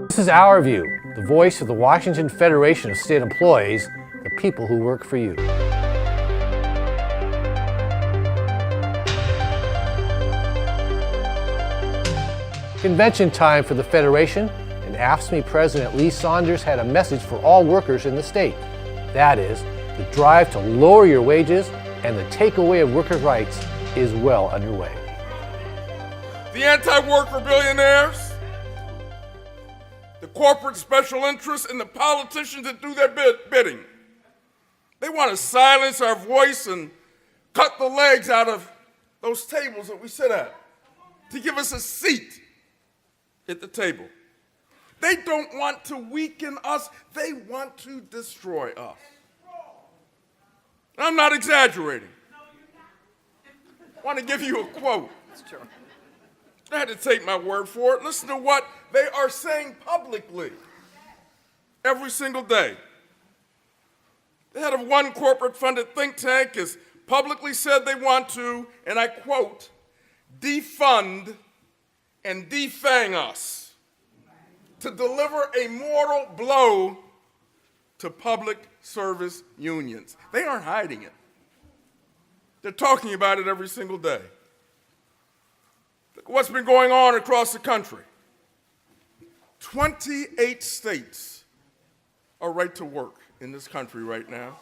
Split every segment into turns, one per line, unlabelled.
This is Our View, the voice of the Washington Federation of State Employees, the people who work for you. Convention time for the Federation, and AFSCME President Lee Saunders had a message for all workers in the state. That is, the drive to lower your wages and the takeaway of workers' rights is well underway.
The anti-worker billionaires, the corporate special interests, and the politicians that do their bidding. They want to silence our voice and cut the legs out of those tables that we sit at to give us a seat at the table. They don't want to weaken us, they want to destroy us. I'm not exaggerating. I want to give you a quote. I had to take my word for it. Listen to what they are saying publicly every single day. The head of one corporate-funded think tank has publicly said they want to, and I quote, defund and defang us to deliver a mortal blow to public service unions. They aren't hiding it. They're talking about it every single day. Look at what's been going on across the country. 28 states are right to work in this country right now.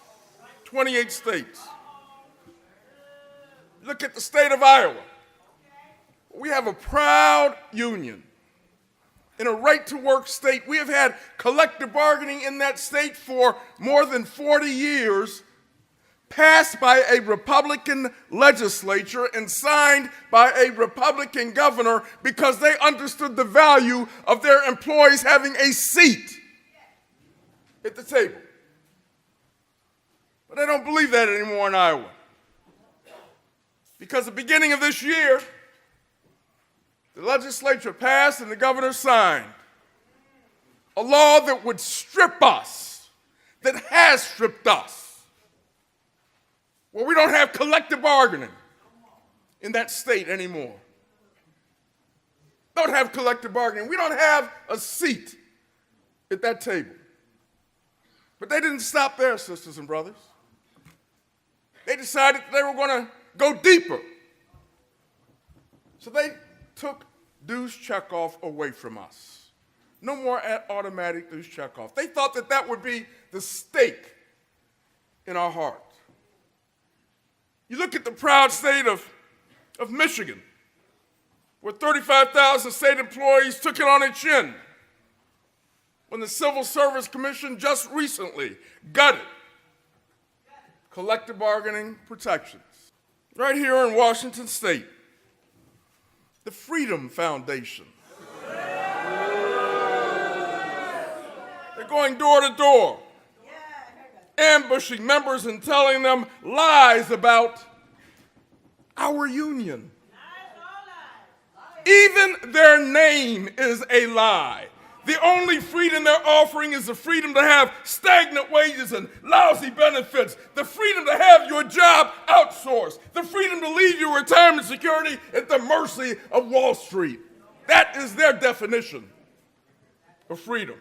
28 states. Look at the state of Iowa. We have a proud union. In a right-to-work state, we have had collective bargaining in that state for more than 40 years, passed by a Republican legislature and signed by a Republican governor because they understood the value of their employees having a seat at the table. But they don't believe that anymore in Iowa. Because at the beginning of this year, the legislature passed and the governor signed a law that would strip us, that has stripped us, where we don't have collective bargaining in that state anymore. Don't have collective bargaining. We don't have a seat at that table. But they didn't stop there, sisters and brothers. They decided that they were going to go deeper. So they took dues checkoff away from us. No more automatic dues checkoff. They thought that that would be the stake in our heart. You look at the proud state of Michigan, where 35,000 state employees took it on their chin when the Civil Service Commission just recently gutted collective bargaining protections. Right here in Washington State, the Freedom Foundation. They're going door to door, ambushing members and telling them lies about our union. Even their name is a lie. The only freedom they're offering is the freedom to have stagnant wages and lousy benefits, the freedom to have your job outsourced, the freedom to leave your retirement security at the mercy of Wall Street. That is their definition of freedom.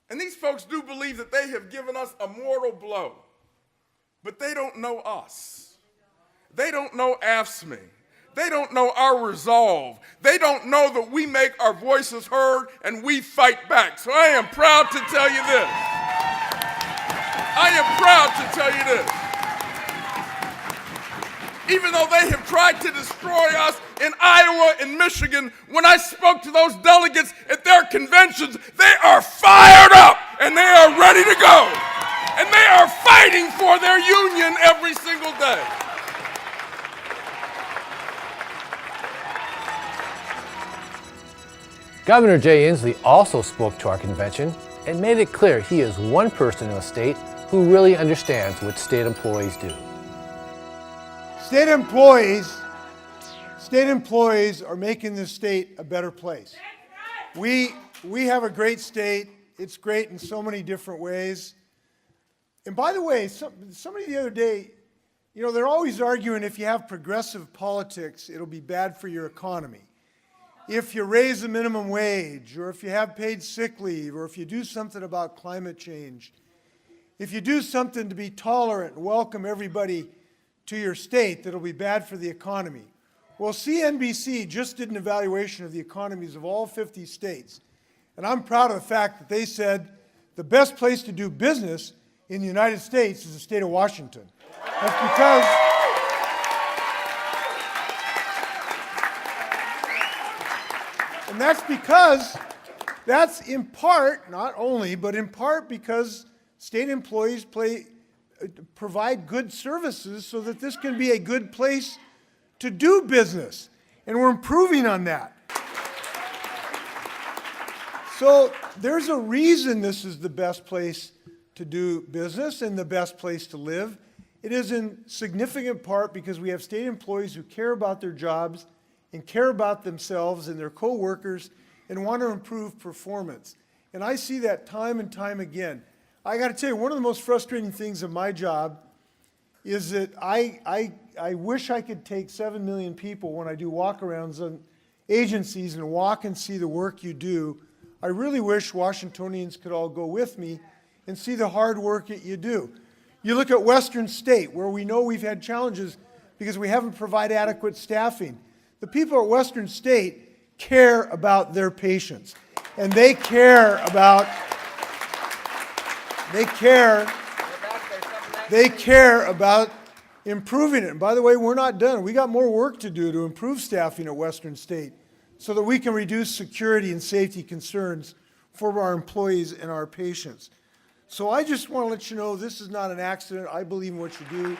And these folks do believe that they have given us a mortal blow, but they don't know us. They don't know AFSCME. They don't know our resolve. They don't know that we make our voices heard and we fight back. So I am proud to tell you this. I am proud to tell you this. Even though they have tried to destroy us in Iowa and Michigan, when I spoke to those delegates at their conventions, they are fired up and they are ready to go. And they are fighting for their union every single day.
Governor Jay Inslee also spoke to our convention and made it clear he is one person in the state who really understands what state employees do.
State employees are making this state a better place. We have a great state. It's great in so many different ways. And by the way, somebody the other day You know, they're always arguing if you have progressive politics, it'll be bad for your economy. If you raise the minimum wage, or if you have paid sick leave, or if you do something about climate change, if you do something to be tolerant and welcome everybody to your state, that'll be bad for the economy. Well, CNBC just did an evaluation of the economies of all 50 states. And I'm proud of the fact that they said the best place to do business in the United States is the state of Washington. That's because that's in part, not only, but in part because state employees provide good services so that this can be a good place to do business. And we're improving on that. So there's a reason this is the best place to do business and the best place to live. It is in significant part because we have state employees who care about their jobs and care about themselves and their co-workers and want to improve performance. And I see that time and time again. I got to tell you, one of the most frustrating things of my job is that I wish I could take 7 million people when I do walk-arounds on agencies and walk and see the work you do. I really wish Washingtonians could all go with me and see the hard work that you do. You look at Western State, where we know we've had challenges because we haven't provided adequate staffing. The people at Western State care about their patients, and they care about improving it. And by the way, we're not done. We got more work to do to improve staffing at Western State so that we can reduce security and safety concerns for our employees and our patients. So I just want to let you know this is not an accident. I believe in what you do.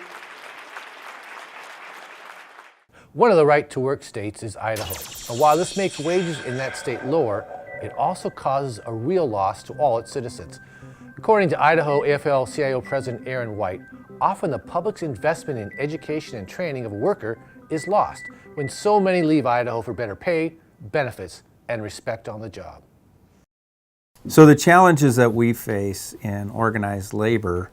One of the right-to-work states is Idaho. And while this makes wages in that state lower, it also causes a real loss to all its citizens. According to Idaho AFL-CIO President Aaron White, often the public's investment in education and training of a worker is lost when so many leave Idaho for better pay, benefits, and respect on the job.
So the challenges that we face in organized labor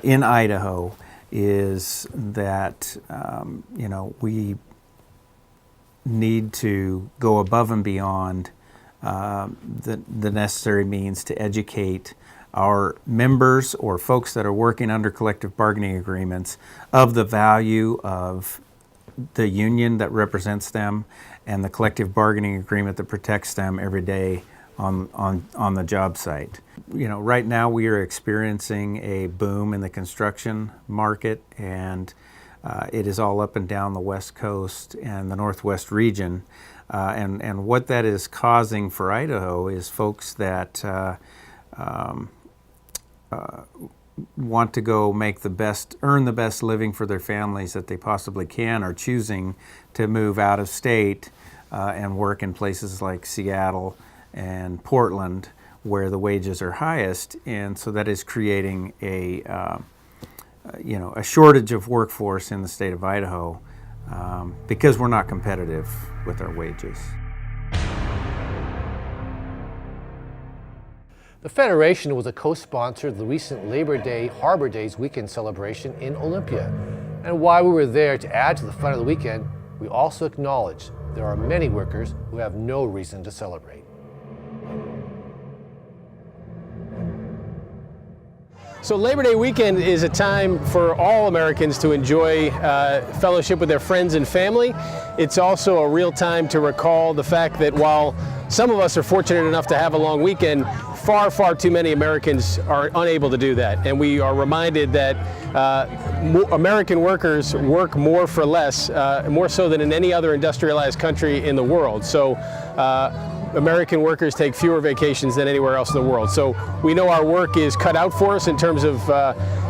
in Idaho is that we need to go above and beyond the necessary means to educate our members or folks that are working under collective bargaining agreements of the value of the union that represents them and the collective bargaining agreement that protects them every day on the job site. You know, right now we are experiencing a boom in the construction market, and it is all up and down the West Coast and the Northwest region. And what that is causing for Idaho is folks that want to go earn the best living for their families that they possibly can, are choosing to move out of state and work in places like Seattle and Portland, where the wages are highest, and so that is creating a shortage of workforce in the state of Idaho because we're not competitive with our wages.
The Federation was a co-sponsor of the recent Labor Day Harbor Days weekend celebration in Olympia. And while we were there to add to the fun of the weekend, we also acknowledged there are many workers who have no reason to celebrate.
So Labor Day weekend is a time for all Americans to enjoy fellowship with their friends and family. It's also a real time to recall the fact that while some of us are fortunate enough to have a long weekend, far, far too many Americans are unable to do that. And we are reminded that American workers work more for less, more so than in any other industrialized country in the world. So American workers take fewer vacations than anywhere else in the world. So we know our work is cut out for us in terms of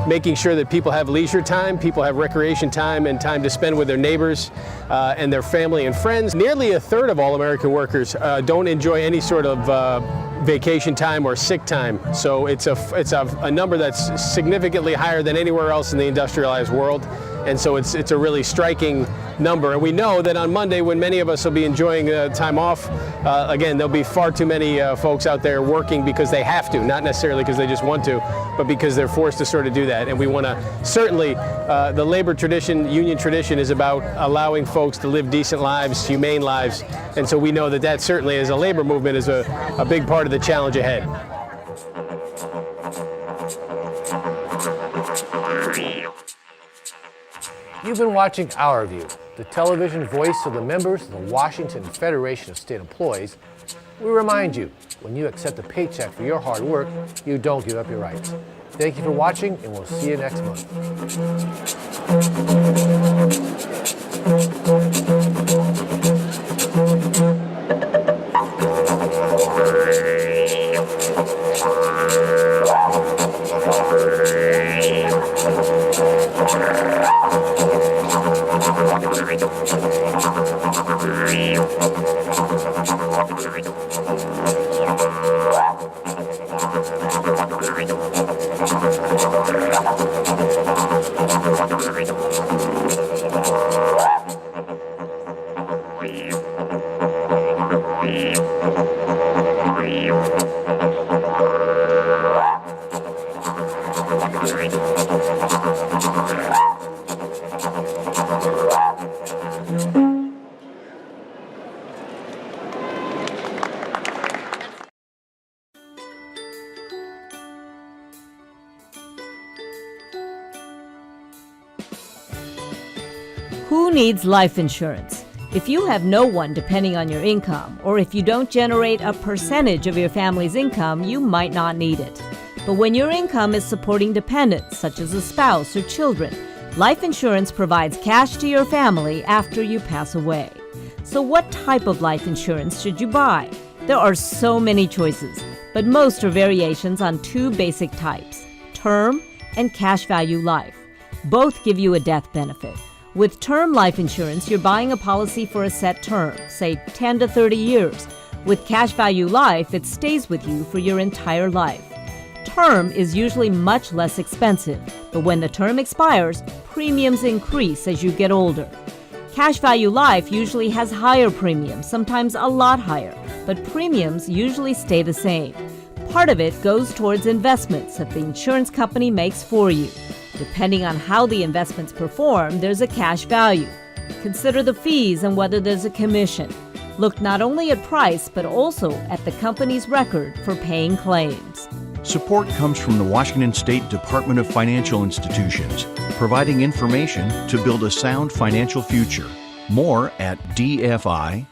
making sure that people have leisure time, people have recreation time, and time to spend with their neighbors and their family and friends. Nearly a third of all American workers don't enjoy any sort of vacation time or sick time. So it's a number that's significantly higher than anywhere else in the industrialized world. And so it's a really striking number. And we know that on Monday, when many of us will be enjoying time off, again, there'll be far too many folks out there working because they have to, not necessarily because they just want to, but because they're forced to sort of do that. And we want to certainly, the labor tradition, union tradition is about allowing folks to live decent lives, humane lives. And so we know that that certainly as a labor movement is a big part of the challenge ahead.
You've been watching Our View, the television voice of the members of the Washington Federation of State Employees. We remind you, when you accept a paycheck for your hard work, you don't give up your rights. Thank you for watching, and we'll see you next month.
Who needs life insurance? If you have no one depending on your income, or if you don't generate a percentage of your family's income, you might not need it. But when your income is supporting dependents, such as a spouse or children, life insurance provides cash to your family after you pass away. So what type of life insurance should you buy? There are so many choices, but most are variations on two basic types, term and cash value life. Both give you a death benefit. With term life insurance, you're buying a policy for a set term, say 10 to 30 years. With cash value life, it stays with you for your entire life. Term is usually much less expensive, but when the term expires, premiums increase as you get older. Cash value life usually has higher premiums, sometimes a lot higher, but premiums usually stay the same. Part of it goes towards investments that the insurance company makes for you. Depending on how the investments perform, there's a cash value. Consider the fees and whether there's a commission. Look not only at price, but also at the company's record for paying claims.
Support comes from the Washington State Department of Financial Institutions, providing information to build a sound financial future. More at dfi.wa.gov.